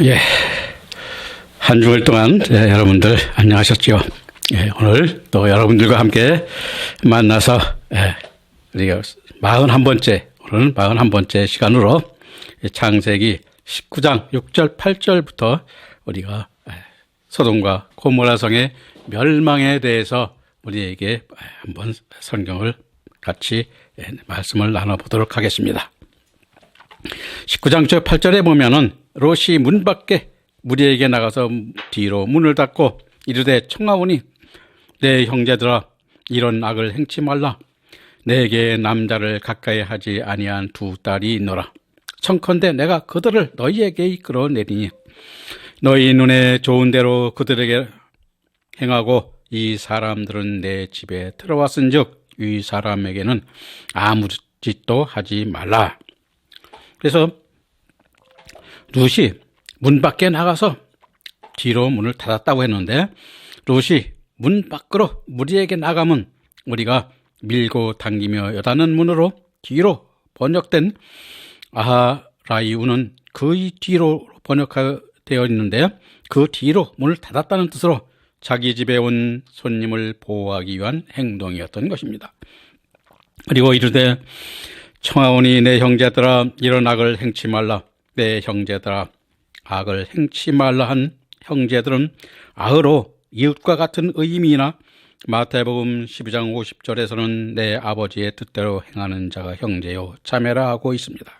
예, 한 주일 동안 여러분들 안녕하셨죠? 예, 오늘 또 여러분들과 함께 만나서 우리가 41번째, 오늘은 41번째 시간으로 창세기 19장 6절 8절부터 우리가 소돔과 고모라성의 멸망에 대해서 우리에게 한번 성경을 같이 말씀을 나눠보도록 하겠습니다. 19장 8절에 보면은 롯이 문 밖에 무리에게 나가서 뒤로 문을 닫고 이르되 청하오니 내 형제들아 이런 악을 행치 말라. 내게 남자를 가까이 하지 아니한 두 딸이 있노라. 청컨대 내가 그들을 너희에게 이끌어내리니 너희 눈에 좋은 대로 그들에게 행하고 이 사람들은 내 집에 들어왔은즉 이 사람에게는 아무 짓도 하지 말라. 그래서 롯이 문 밖에 나가서 뒤로 문을 닫았다고 했는데, 롯이 문 밖으로 무리에게 나가면 우리가 밀고 당기며 여닫는 문으로 뒤로 번역된 아하라이우는 그 뒤로 번역되어 있는데, 그 뒤로 문을 닫았다는 뜻으로 자기 집에 온 손님을 보호하기 위한 행동이었던 것입니다. 그리고 이르되 청하오니 내 형제들아 이런 악을 행치 말라. 내 형제들아 악을 행치 말라 한 형제들은 악으로 이웃과 같은 의미이나 마태복음 12장 50절에서는 내 아버지의 뜻대로 행하는 자가 형제요 자매라 하고 있습니다.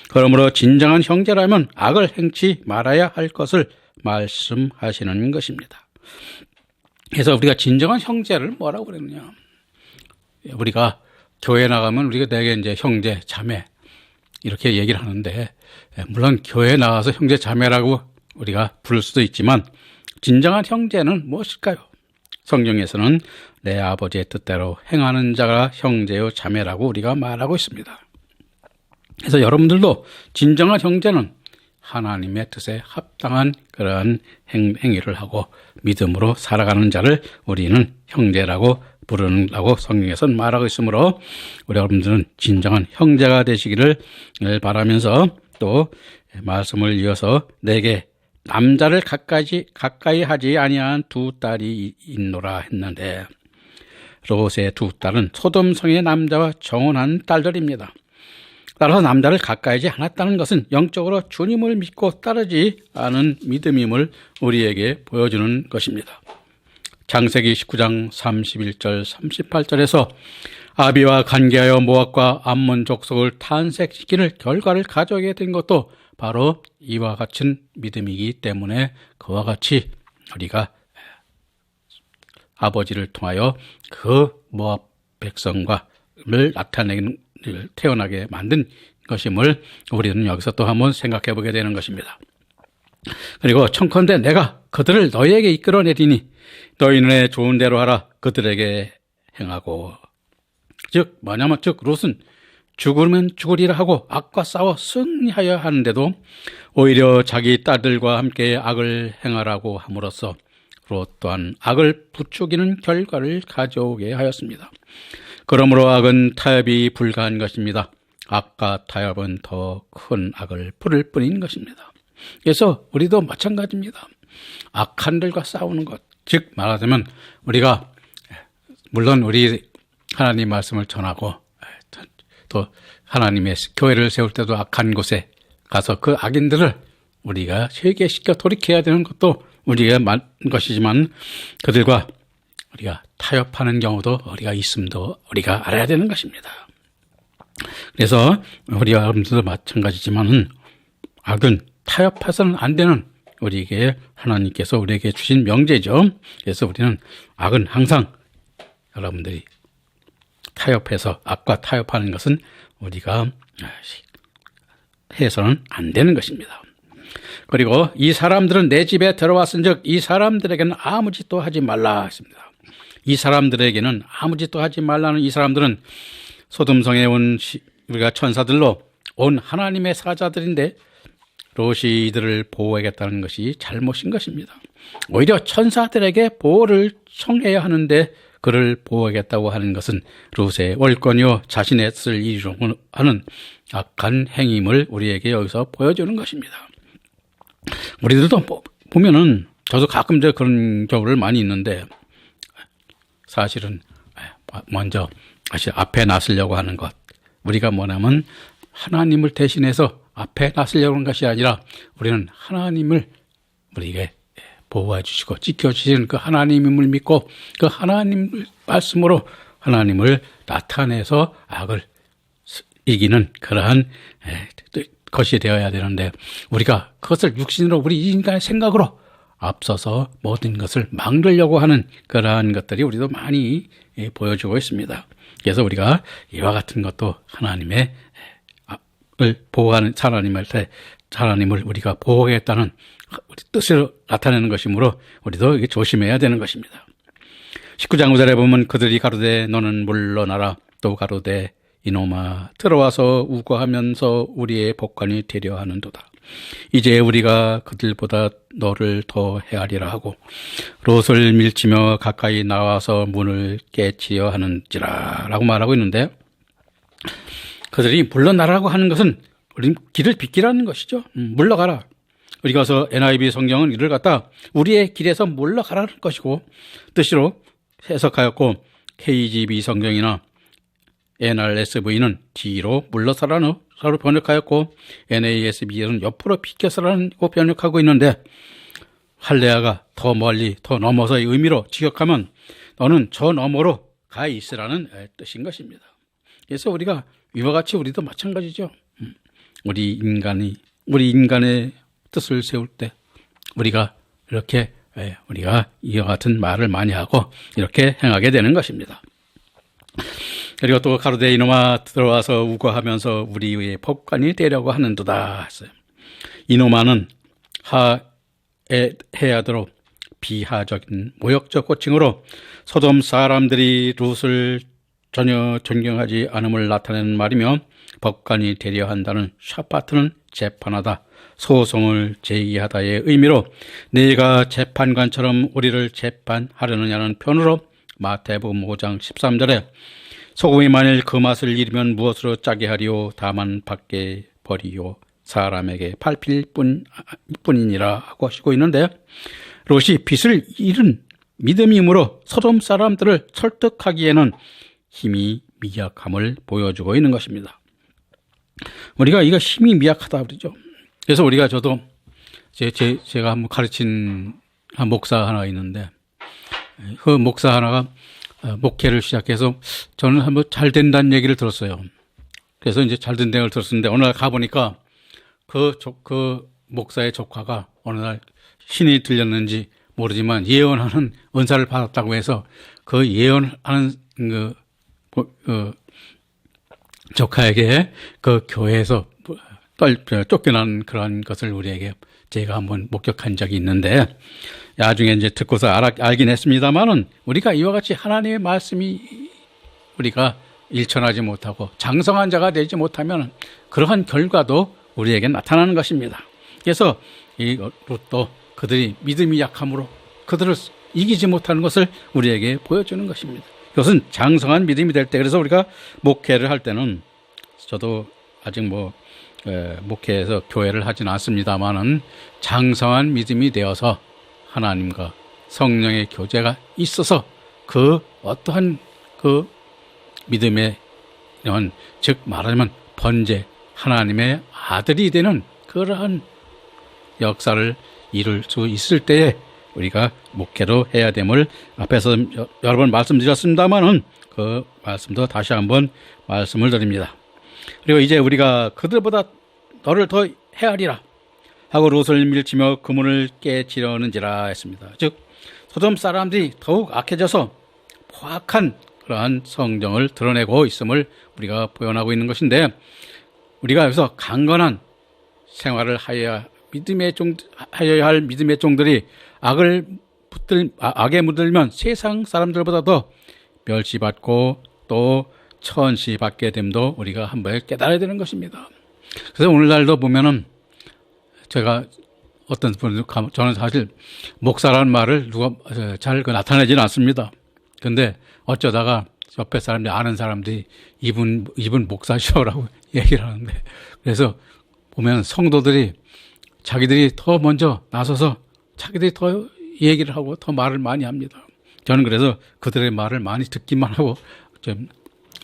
그러므로 진정한 형제라면 악을 행치 말아야 할 것을 말씀하시는 것입니다. 그래서 우리가 진정한 형제를 뭐라고 그러느냐, 우리가 교회 나가면 우리가 되게 이제 형제, 자매 이렇게 얘기를 하는데, 물론 교회 나가서 형제, 자매라고 우리가 부를 수도 있지만 진정한 형제는 무엇일까요? 성경에서는 내 아버지의 뜻대로 행하는 자가 형제요 자매라고 우리가 말하고 있습니다. 그래서 여러분들도 진정한 형제는 하나님의 뜻에 합당한 그러한 행위를 하고 믿음으로 살아가는 자를 우리는 형제라고 부르라고 성경에서는 말하고 있으므로 우리 여러분들은 진정한 형제가 되시기를 바라면서 또 말씀을 이어서 내게 남자를 가까이 하지 아니한 두 딸이 있노라 했는데, 롯의 두 딸은 소돔성의 남자와 정혼한 딸들입니다. 따라서 남자를 가까이 하지 않았다는 것은 영적으로 주님을 믿고 따르지 않은 믿음임을 우리에게 보여주는 것입니다. 창세기 19장 31절 38절에서 아비와 관계하여 모압과 암몬 족속을 탄색시키는 결과를 가져오게 된 것도 바로 이와 같은 믿음이기 때문에 그와 같이 우리가 아버지를 통하여 그 모압 백성과를 태어나게 만든 것임을 우리는 여기서 또 한번 생각해 보게 되는 것입니다. 그리고 청컨대 내가 그들을 너희에게 이끌어내리니 너희 눈에 좋은 대로 하라. 그들에게 행하고, 즉 롯은 죽으면 죽으리라 하고 악과 싸워 승리하여 하는데도 오히려 자기 딸들과 함께 악을 행하라고 함으로써 롯 또한 악을 부추기는 결과를 가져오게 하였습니다. 그러므로 악은 타협이 불가한 것입니다. 악과 타협은 더 큰 악을 부를 뿐인 것입니다. 그래서 우리도 마찬가지입니다. 악한들과 싸우는 것, 즉 말하자면 우리가 물론 우리 하나님 말씀을 전하고 또 하나님의 교회를 세울 때도 악한 곳에 가서 그 악인들을 우리가 회개시켜 돌이켜야 되는 것도 우리가 맞는 것이지만, 그들과 우리가 타협하는 경우도 우리가 있음도 우리가 알아야 되는 것입니다. 그래서 우리와 여러분들도 마찬가지지만은 악은 타협해서는 안 되는 우리에게 하나님께서 우리에게 주신 명제죠. 그래서 우리는 악은 항상 여러분들이 타협해서 악과 타협하는 것은 우리가 해서는 안 되는 것입니다. 그리고 이 사람들은 내 집에 들어왔은즉 이 사람들에게는 아무 짓도 하지 말라 했습니다. 이 사람들에게는 아무 짓도 하지 말라는 이 사람들은 소돔성에 온 우리가 천사들로 온 하나님의 사자들인데 롯이 이들을 보호하겠다는 것이 잘못인 것입니다. 오히려 천사들에게 보호를 청해야 하는데 그를 보호하겠다고 하는 것은 롯의 월권이요 자신의 뜻을 이루려고 하는 악한 행임을 우리에게 여기서 보여주는 것입니다. 우리들도 보면은 저도 가끔 그런 경우를 많이 있는데 사실은 먼저 앞에 나서려고 하는 것. 우리가 뭐냐면 하나님을 대신해서 앞에 나서려고 하는 것이 아니라 우리는 하나님을 우리에게 보호해 주시고 지켜주시는 그 하나님을 믿고 그 하나님 말씀으로 하나님을 나타내서 악을 이기는 그러한 것이 되어야 되는데 우리가 그것을 육신으로 우리 인간의 생각으로 앞서서 모든 것을 막으려고 하는 그러한 것들이 우리도 많이 보여주고 있습니다. 그래서 우리가 이와 같은 것도 하나님을 보호하는 하나님을 우리가 보호하겠다는 우리 뜻을 나타내는 것이므로 우리도 조심해야 되는 것입니다. 19장 9절에 보면 그들이 가로되 너는 물러나라 또 가로되 이놈아 들어와서 우거하면서 우리의 복관이 되려 하는도다. 이제 우리가 그들보다 너를 더 헤아리라 하고 롯을 밀치며 가까이 나와서 문을 깨치려 하는지라 라고 말하고 있는데 그들이 물러나라고 하는 것은 우리 길을 비키라는 것이죠. 물러가라. 우리가 서 NIV 성경은 이를 갖다 우리의 길에서 물러가라는 것이고 뜻으로 해석하였고 KGB 성경이나 NRSV는 뒤로 물러서라는 서로 번역하였고 NASB는 옆으로 비켜서라고 번역하고 있는데 할례아가 더 멀리 더 넘어서의 의미로 직역하면 너는 저 너머로 가 있으라는 뜻인 것입니다. 그래서 우리가 이와 같이 우리도 마찬가지죠. 우리 인간의 뜻을 세울 때 우리가 이렇게 우리가 이와 같은 말을 많이 하고 이렇게 행하게 되는 것입니다. 그리고 또 가로되 이놈아 들어와서 우거하면서 우리의 법관이 되려고 하는도다 했어요. 이놈아는 헤아드로 비하적인 모욕적 호칭으로 소돔 사람들이 룻을 전혀 존경하지 않음을 나타내는 말이며 법관이 되려 한다는 샤파트는 재판하다, 소송을 제기하다의 의미로 네가 재판관처럼 우리를 재판하려느냐는 표현으로 마태복음 5장 13절에 소금이 만일 그 맛을 잃으면 무엇으로 짜게 하리요 다만 밖에 버리요 사람에게 밟힐 뿐이니라 하고 하시고 있는데 롯이 빛을 잃은 믿음이므로 소돔 사람들을 설득하기에는 힘이 미약함을 보여주고 있는 것입니다. 우리가 이거 힘이 미약하다 그러죠. 그래서 우리가 저도 제가 한번 가르친 한 목사 하나가 있는데 그 목사 하나가 목회를 시작해서 저는 한번 잘 된다는 얘기를 들었어요. 그래서 이제 잘 된다는 걸 들었는데 어느 날 가보니까 그 목사의 조카가 어느 날 신이 들렸는지 모르지만 예언하는 은사를 받았다고 해서 그 예언하는 조카에게 그 교회에서 쫓겨난 그런 것을 제가 한번 목격한 적이 있는데 나중에 이제 듣고서 알긴 했습니다만은 우리가 이와 같이 하나님의 말씀이 우리가 일천하지 못하고 장성한 자가 되지 못하면 그러한 결과도 우리에게 나타나는 것입니다. 그래서 이 롯도 그들이 믿음이 약함으로 그들을 이기지 못하는 것을 우리에게 보여주는 것입니다. 그것은 장성한 믿음이 될 때 그래서 우리가 목회를 할 때는 저도 아직 목회에서 교회를 하지는 않습니다만은 장성한 믿음이 되어서 하나님과 성령의 교제가 있어서 그 어떠한 그 믿음의 즉 말하자면 번제 하나님의 아들이 되는 그러한 역사를 이룰 수 있을 때에 우리가 목회로 해야 됨을 앞에서 여러 번 말씀드렸습니다만은 그 말씀도 다시 한번 말씀을 드립니다. 그리고 이제 우리가 그들보다 너를 더 헤아리라 하고 롯을 밀치며 그 문을 깨치려는지라 했습니다. 즉 소돔 사람들이 더욱 악해져서 포악한 그러한 성정을 드러내고 있음을 우리가 표현하고 있는 것인데 우리가 여기서 강건한 생활을 하여야 할 믿음의 종들이 악에 물들면 세상 사람들보다 더 멸시받고 또 천시받게 됨도 우리가 한번 깨달아야 되는 것입니다. 그래서 오늘날도 보면은 제가 어떤 분들 저는 사실 목사라는 말을 누가 잘 나타내지는 않습니다. 근데 어쩌다가 옆에 사람들이 아는 사람들이 이분 목사시오라고 얘기를 하는데 그래서 보면 성도들이 자기들이 더 먼저 나서서 자기들이 더 얘기를 하고 더 말을 많이 합니다. 저는 그래서 그들의 말을 많이 듣기만 하고 좀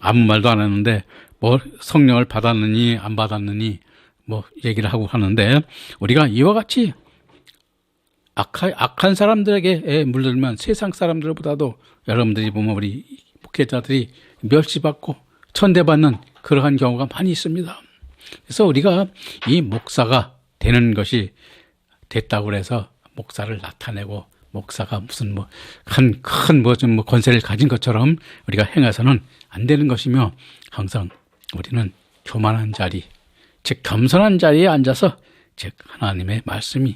아무 말도 안 하는데 뭐 성령을 받았느니 안 받았느니 뭐 얘기를 하고 하는데, 우리가 이와 같이 악한 사람들에게 물들면 세상 사람들보다도 여러분들이 보면 우리 목회자들이 멸시받고 천대받는 그러한 경우가 많이 있습니다. 그래서 우리가 이 목사가 되는 것이 됐다고 해서 목사를 나타내고 목사가 무슨 큰 권세를 가진 것처럼 우리가 행해서는 안 되는 것이며, 항상 우리는 교만한 자리, 즉 겸손한 자리에 앉아서 즉 하나님의 말씀이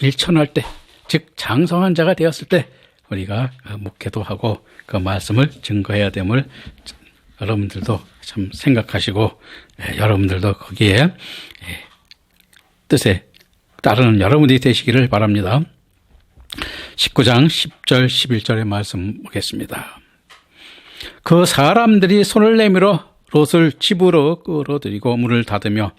일천할 때, 즉 장성한 자가 되었을 때 우리가 목회도 하고 그 말씀을 증거해야 됨을 여러분들도 참 생각하시고, 여러분들도 거기에 뜻에 따르는 여러분들이 되시기를 바랍니다. 19장 10절 11절의 말씀 보겠습니다. 그 사람들이 손을 내밀어 롯을 집으로 끌어들이고 문을 닫으며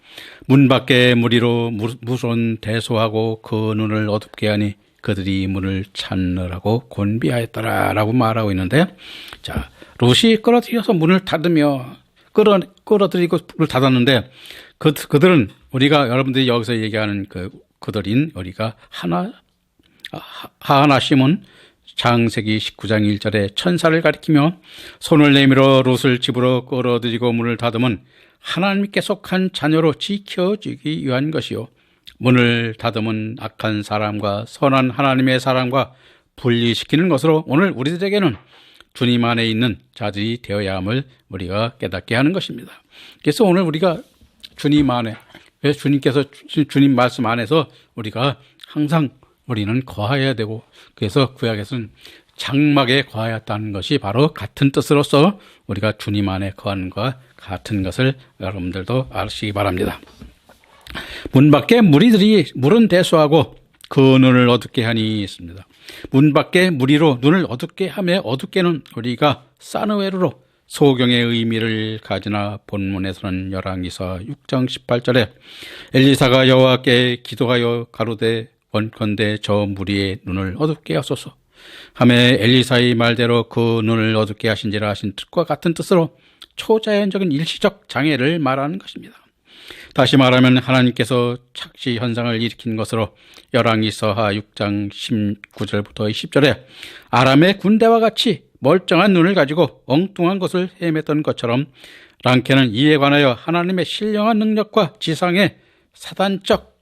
문 밖에 무리로 무손 대소하고 그 눈을 어둡게 하니 그들이 문을 찾느라고 곤비하였더라라고 말하고 있는데, 자, 롯이 끌어들여서 문을 닫으며 끌어들이고 문을 닫았는데, 그들은 우리가 여러분들이 여기서 얘기하는 그들인 우리가 하나심은 창세기 19장 1절에 천사를 가리키며 손을 내밀어 롯을 집으로 끌어들이고 문을 닫으면 하나님께 속한 자녀로 지켜지기 위한 것이요, 문을 닫으면 악한 사람과 선한 하나님의 사람과 분리시키는 것으로 오늘 우리들에게는 주님 안에 있는 자들이 되어야 함을 우리가 깨닫게 하는 것입니다. 그래서 오늘 우리가 주님 안에, 주님께서 주님 말씀 안에서 우리가 항상 우리는 거하여야 되고, 그래서 구약에서는 장막에 거하였다는 것이 바로 같은 뜻으로서 우리가 주님 안에 거하는 것과 같은 것을 여러분들도 아시기 바랍니다. 문 밖에 물은 대수하고 그 눈을 어둡게 하니 있습니다. 문 밖에 무리로 눈을 어둡게 하며, 어둡게는 우리가 사느웨르로 소경의 의미를 가지나 본문에서는 열왕기서 6장 18절에 엘리사가 여호와께 기도하여 가로되 원컨대 저 무리의 눈을 어둡게 하소서 하매 엘리사의 말대로 그 눈을 어둡게 하신지라 하신 뜻과 같은 뜻으로 초자연적인 일시적 장애를 말하는 것입니다. 다시 말하면 하나님께서 착시 현상을 일으킨 것으로 열왕기서하 6장 19절부터 20절에 아람의 군대와 같이 멀쩡한 눈을 가지고 엉뚱한 것을 헤맸던 것처럼 랑케는 이에 관하여 하나님의 신령한 능력과 지상의 사단적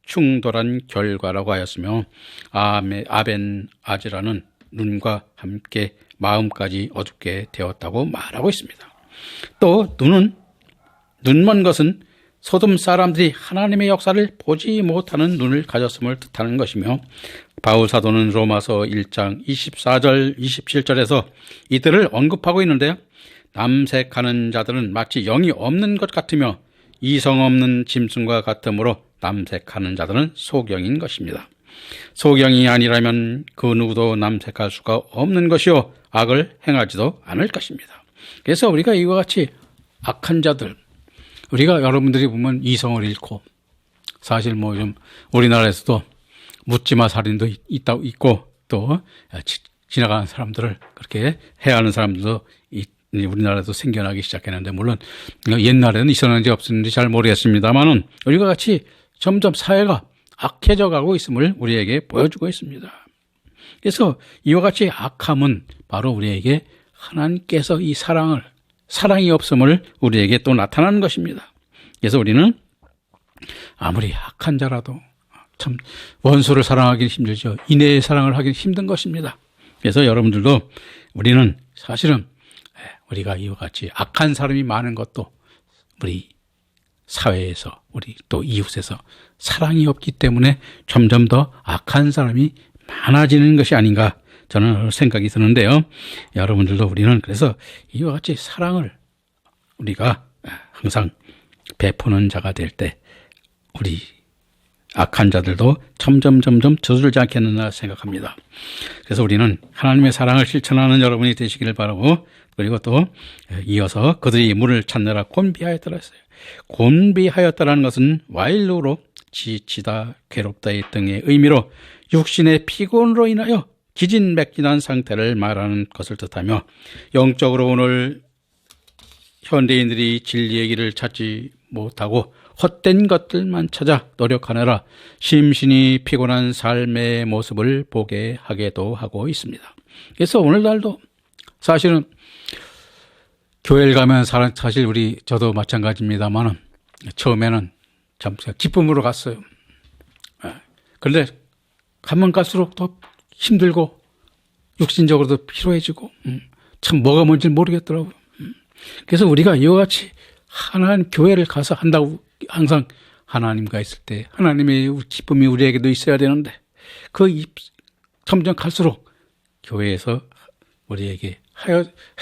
충돌한 결과라고 하였으며, 아벤 아즈라는 눈과 함께 마음까지 어둡게 되었다고 말하고 있습니다. 또 눈먼 것은 소돔 사람들이 하나님의 역사를 보지 못하는 눈을 가졌음을 뜻하는 것이며, 바울 사도는 로마서 1장 24절 27절에서 이들을 언급하고 있는데, 남색하는 자들은 마치 영이 없는 것 같으며 이성 없는 짐승과 같으므로 남색하는 자들은 소경인 것입니다. 소경이 아니라면 그 누구도 남색할 수가 없는 것이요 악을 행하지도 않을 것입니다. 그래서 우리가 이와 같이 악한 자들, 우리가 여러분들이 보면 이성을 잃고, 사실 좀 우리나라에서도 묻지마 살인도 있고, 또 지나가는 사람들을 그렇게 해하는 사람들도 우리나라에도 생겨나기 시작했는데, 물론 옛날에는 있었는지 없었는지 잘 모르겠습니다만은 우리가 같이 점점 사회가 악해져 가고 있음을 우리에게 보여주고 있습니다. 그래서 이와 같이 악함은 바로 우리에게 하나님께서 이 사랑이 없음을 우리에게 또 나타나는 것입니다. 그래서 우리는 아무리 악한 자라도 참 원수를 사랑하기는 힘들죠. 인애의 사랑을 하기는 힘든 것입니다. 그래서 여러분들도 우리는 사실은 우리가 이와 같이 악한 사람이 많은 것도 우리 사회에서, 우리 또 이웃에서 사랑이 없기 때문에 점점 더 악한 사람이 많아지는 것이 아닌가, 저는 생각이 드는데요. 여러분들도 우리는 그래서 이와 같이 사랑을 우리가 항상 베푸는 자가 될 때 우리 악한 자들도 점점 저들지 않겠느냐 생각합니다. 그래서 우리는 하나님의 사랑을 실천하는 여러분이 되시기를 바라고, 그리고 또 이어서 그들이 문을 찾느라 곤비하였더라 했어요. 곤비하였다라는 것은 와일로로 지치다, 괴롭다 등의 의미로 육신의 피곤으로 인하여 기진맥진한 상태를 말하는 것을 뜻하며, 영적으로 오늘 현대인들이 진리의 길을 찾지 못하고 헛된 것들만 찾아 노력하느라 심신이 피곤한 삶의 모습을 보게 하기도 하고 있습니다. 그래서 오늘날도 사실은 교회를 가면 사실 저도 마찬가지입니다만 처음에는 참 기쁨으로 갔어요. 그런데 가면 갈수록 더 힘들고 육신적으로도 피로해지고 참 뭐가 뭔지 모르겠더라고요. 그래서 우리가 이와 같이 하나님 교회를 가서 한다고 항상 하나님과 있을 때 하나님의 기쁨이 우리에게도 있어야 되는데, 점점 갈수록 교회에서 우리에게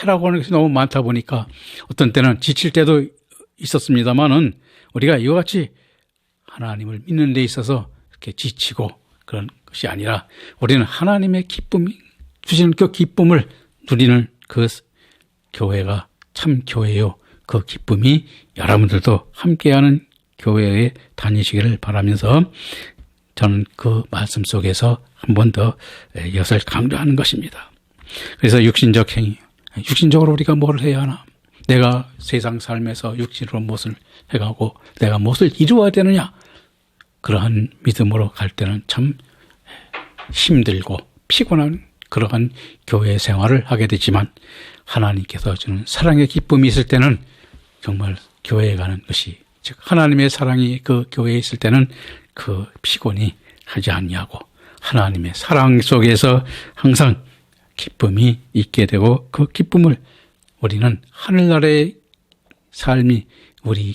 해라고 하는 것이 너무 많다 보니까 어떤 때는 지칠 때도 있었습니다만은, 우리가 이와 같이 하나님을 믿는 데 있어서 이렇게 지치고 그런 것이 아니라 우리는 하나님의 기쁨이 주시는 그 기쁨을 누리는 그 교회가 참 교회요. 그 기쁨이 여러분들도 함께하는 교회에 다니시기를 바라면서 저는 그 말씀 속에서 한 번 더 이것을 강조하는 것입니다. 그래서 육신적 행위, 육신적으로 우리가 뭘 해야 하나? 내가 세상 삶에서 육신으로 무엇을 해가고 내가 무엇을 이루어야 되느냐? 그러한 믿음으로 갈 때는 참 힘들고 피곤한 그러한 교회 생활을 하게 되지만, 하나님께서 주는 사랑의 기쁨이 있을 때는 정말 교회에 가는 것이, 즉 하나님의 사랑이 그 교회에 있을 때는 그 피곤이 하지 않냐고, 하나님의 사랑 속에서 항상 기쁨이 있게 되고, 그 기쁨을 우리는 하늘나라의 삶이 우리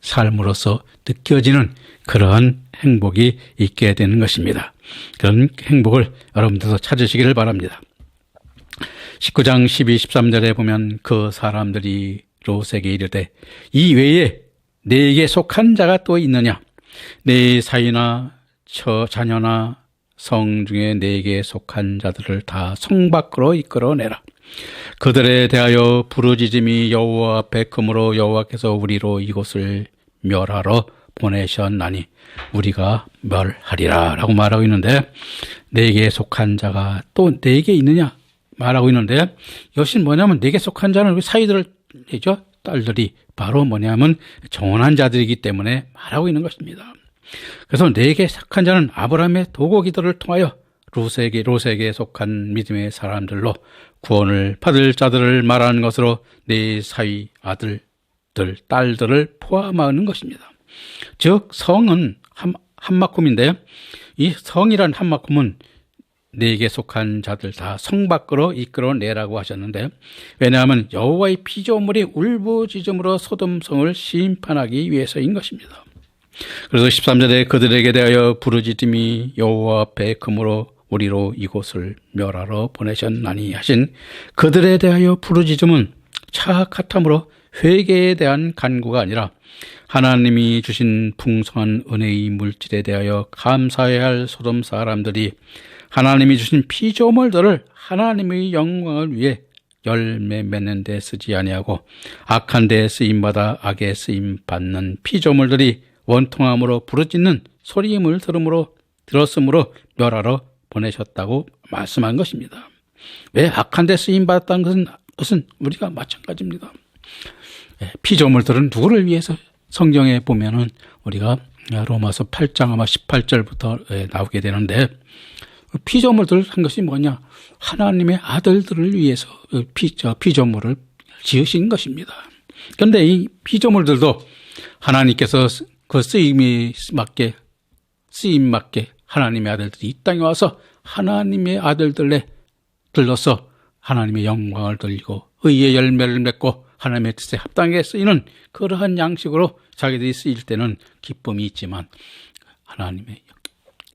삶으로서 느껴지는 그러한 행복이 있게 되는 것입니다. 그런 행복을 여러분들도 찾으시기를 바랍니다. 19장 12, 13절에 보면 그 사람들이 롯에게 이르되 이 외에 내게 속한 자가 또 있느냐? 내 사위나 자녀나 성 중에 내게 속한 자들을 다 성 밖으로 이끌어내라. 그들에 대하여 부르짖음이 여호와 앞에 크므로 여호와께서 우리로 이곳을 멸하러 보내셨나니 우리가 멸하리라 라고 말하고 있는데, 내게 속한 자가 또 내게 있느냐 말하고 있는데, 이것이 뭐냐면 내게 속한 자는 우리 사위들이죠. 딸들이 바로 뭐냐면 정혼한 자들이기 때문에 말하고 있는 것입니다. 그래서 내게 속한 자는 아브라함의 도고 기도를 통하여 롯에게 속한 믿음의 사람들로 구원을 받을 자들을 말하는 것으로 내 사위 아들들 딸들을 포함하는 것입니다. 즉 성은 한마쿰인데, 이 성이란 한마쿰은 내게 속한 자들 다 성 밖으로 이끌어내라고 하셨는데, 왜냐하면 여호와의 피조물이 울부짖음으로 소돔성을 심판하기 위해서인 것입니다. 그래서 13절에 그들에게 대하여 부르짖음이 여호와 앞에 크므로 우리로 이곳을 멸하러 보내셨나니 하신 그들에 대하여 부르짖음은 차악함으로 회개에 대한 간구가 아니라 하나님이 주신 풍성한 은혜의 물질에 대하여 감사해야 할 소돔 사람들이 하나님이 주신 피조물들을 하나님의 영광을 위해 열매 맺는 데 쓰지 아니하고 악한 데 쓰임받아 악에 쓰임받는 피조물들이 원통함으로 부르짖는 소리임을 들었으므로 멸하러 보내셨다고 말씀한 것입니다. 왜 악한 데 쓰임받았다는 것은 우리가 마찬가지입니다. 피조물들은 누구를 위해서? 성경에 보면은 우리가 로마서 8장 아마 18절부터 나오게 되는데, 피조물들 한 것이 뭐냐? 하나님의 아들들을 위해서 피조물을 지으신 것입니다. 그런데 이 피조물들도 하나님께서 그 쓰임 맞게 하나님의 아들들이 이 땅에 와서 하나님의 아들들로서 하나님의 영광을 돌리고 의의 열매를 맺고 하나님의 뜻에 합당하게 쓰이는 그러한 양식으로 자기들이 쓰일 때는 기쁨이 있지만, 하나님의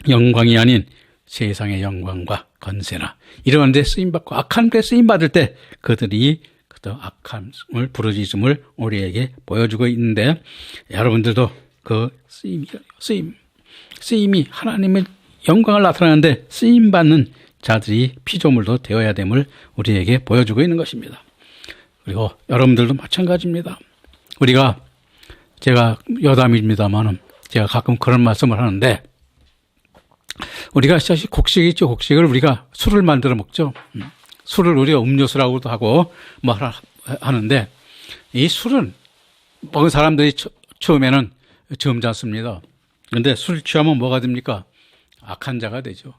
영광이 아닌 세상의 영광과 건세나 이런 데 쓰임받고 악한 데 쓰임받을 때 그들이 그 악함을 부르짖음을 우리에게 보여주고 있는데, 여러분들도 그 쓰임이 하나님의 영광을 나타내는데 쓰임받는 자들이 피조물도 되어야 됨을 우리에게 보여주고 있는 것입니다. 그리고 여러분들도 마찬가지입니다. 제가 여담입니다만은 제가 가끔 그런 말씀을 하는데, 우리가 사실 곡식이 있죠. 곡식을 우리가 술을 만들어 먹죠. 술을 우리가 음료수라고도 하고 뭐 하는데, 이 술은 먹은 사람들이 처음에는 점잖습니다. 그런데 술 취하면 뭐가 됩니까? 악한 자가 되죠.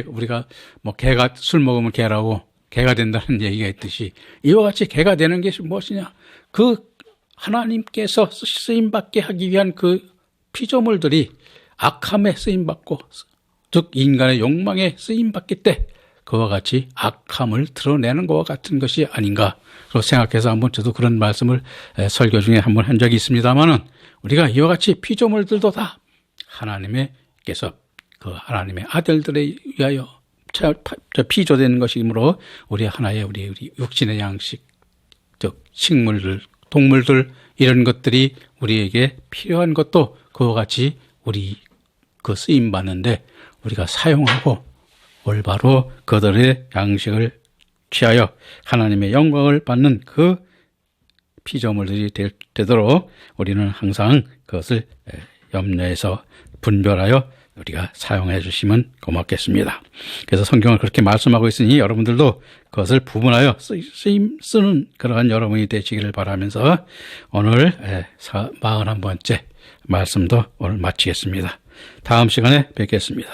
우리가 뭐 개가 술 먹으면 개라고 개가 된다는 얘기가 있듯이, 이와 같이 개가 되는 것이 무엇이냐? 그 하나님께서 쓰임받게 하기 위한 그 피조물들이 악함에 쓰임받고, 즉 인간의 욕망에 쓰임받기 때 그와 같이 악함을 드러내는 것과 같은 것이 아닌가 생각해서 한번 저도 그런 말씀을 설교 중에 한번 한 적이 있습니다만은, 우리가 이와 같이 피조물들도 다 하나님께서 그 하나님의 아들들에 위하여 피조되는 것이므로, 우리 하나의 우리 육신의 양식, 즉 식물들, 동물들, 이런 것들이 우리에게 필요한 것도 그와 같이 우리 그 쓰임 받는데 우리가 사용하고 올바로 그들의 양식을 취하여 하나님의 영광을 받는 그 피조물들이 되도록 우리는 항상 그것을 염려해서 분별하여 우리가 사용해 주시면 고맙겠습니다. 그래서 성경을 그렇게 말씀하고 있으니 여러분들도 그것을 부분하여 쓰는 그러한 여러분이 되시기를 바라면서 오늘 41번째 말씀도 오늘 마치겠습니다. 다음 시간에 뵙겠습니다.